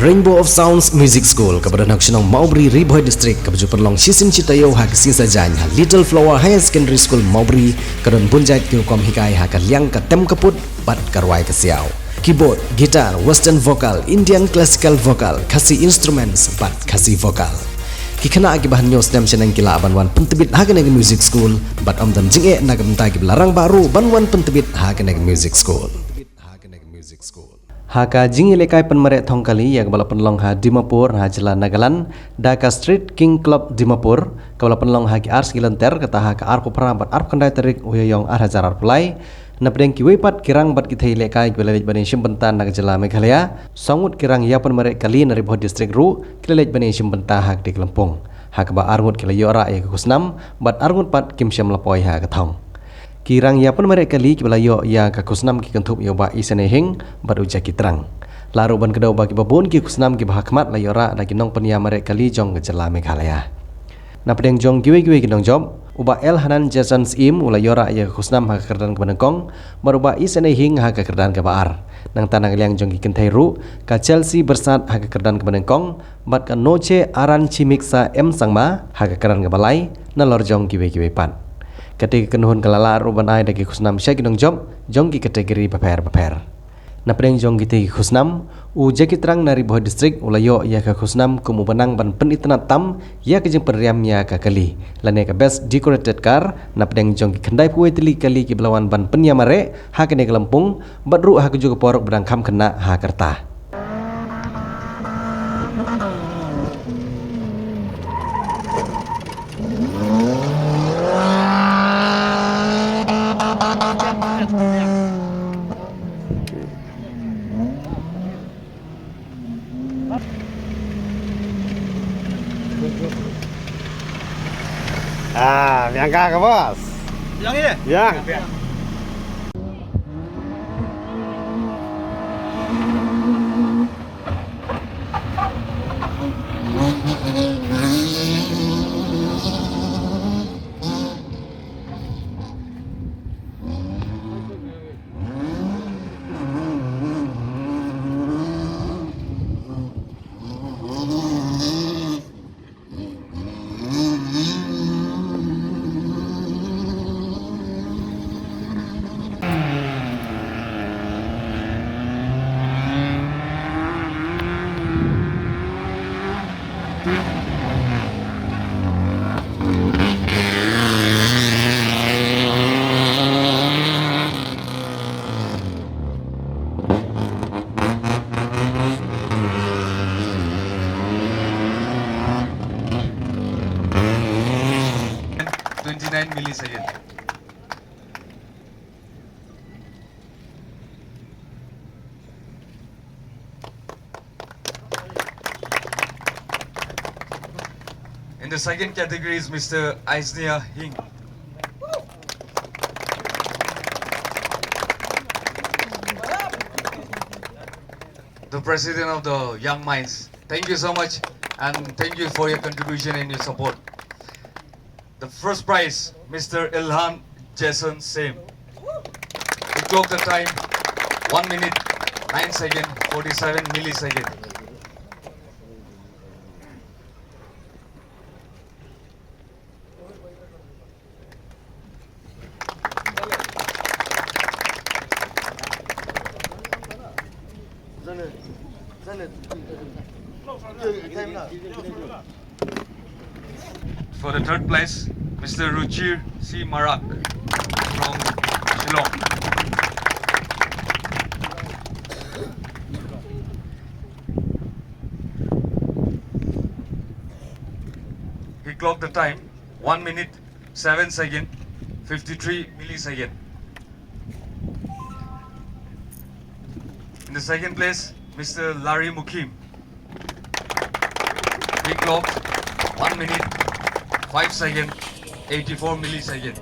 Rainbow of Sounds Music School kepada Khusnam Maubri Riboy District kepada perlong sisim citayo hak sisa janya Little Flower Higher Secondary School Maubri kedan punjait kirukom hikai hak liang ke tem keput bat karwai kesiau keyboard, gitar, western vocal, Indian classical vocal, kasi instruments bat kasi vocal kikena akibahan nyos dem senang kila banwan pentebit hak neg music school bat amdam jinge nagam tagi larang baru banwan pentebit hak neg music school Haka jingi lekai Pyniamareh thongkali yak bala penlong ha Dimapur ha jila Nagaland Dhaka Street King Club Dimapur kabala penlong ha ki ars gilanter kata ha ka ar ko perabat ar kandai tarik uyong ar hajar ar pulai napdeng ki wepat kirang bat ki thei lekai belej bani simbentan nag jila Meghalaya songut kirang ya Pyniamareh kali nari bhod district ru kilej bani simbenta ha di Lympung ha ka ba arngut kila yora ya Khusnam bat arngut pat kim syam lapoi ha ka thong Kirang ya Pyniamareh kali kibala yo ya ka Khusnam ki kentup yo ba isane hing baru jaki terang. Laru ban kedau bagi babun ki Khusnam ki bahakmat la yora lagi Nong Pyniamareh kali jong gejala Meghalaya. Na pedeng jong giwe-giwe ki nong job uba El Hanan Jason Im ula yora ya Khusnam ha kerdan ke Nongkong baru ba isane hing ha ka kerdan ke baar. Nang tanah liang jong ki kentai ru ka Chelsea bersat ha ka kerdan ke Nongkong bat ka noche aran chimiksa M sangma ha ka kerdan ke balai na lor jong giwe-giwe pan. Ketika kenuhun kelala ruban ai dagi Khusnam syai kinong job jong ki kategori paper napdeng jong ki Khusnam u jeki terang nari boh distrik ulayo ya ka Khusnam kumu benang ban penitna tam ya ke jeng periam ya ka kali lane ka best decorated car napdeng jong ki kendai puai teli kali ki belawan ban Pyniamareh ha kene Lympung badru ha ke juga porok bedang kham kena ha kerta Bianca ke bos? Yang ini? Yang. Milliseconds. In the second category is Mr. Aisnia Hing. The president of the Young Minds. Thank you so much and thank you for your contribution and your support. The first prize, Mr. Ilhan Jason Same. He took the time 1 minute 9 seconds 47 milliseconds. For the third place, Mr. Ruchir C. Marak from Shillong. He clocked the time 1 minute 7 seconds 53 milliseconds. In the second place, Mr. Larry Mukim. He clocked 1 minute 5 seconds 84 milliseconds.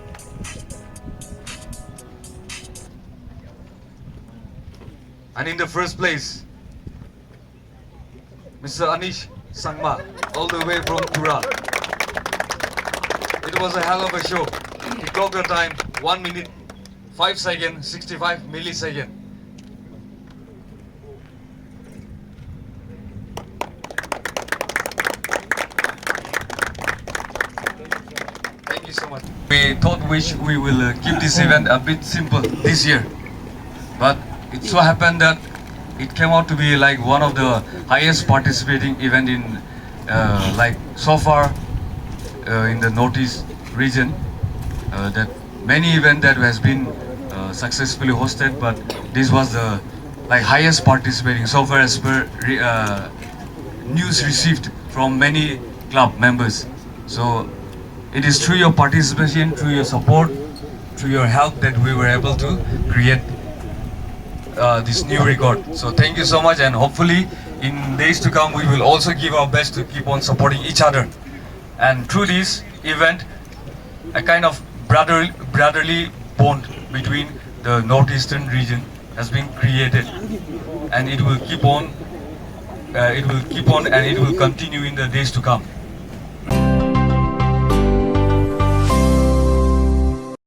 And in the first place, Mr. Anish Sangma, all the way from Turan. It was a hell of a show. He clocked the time 1 minute 5 seconds 65 milliseconds. wish we will keep this event a bit simple this year. But it so happened that it came out to be like one of the highest participating event in like so far in the Northeast region. That many event that has been successfully hosted, but this was the like highest participating so far as per news received from many club members. So it is through your participation, through your support, through your help that we were able to create this new record. So thank you so much, and hopefully in days to come we will also give our best to keep on supporting each other. And through this event, a kind of brotherly bond between the northeastern region has been created, and it will keep on and it will continue in the days to come.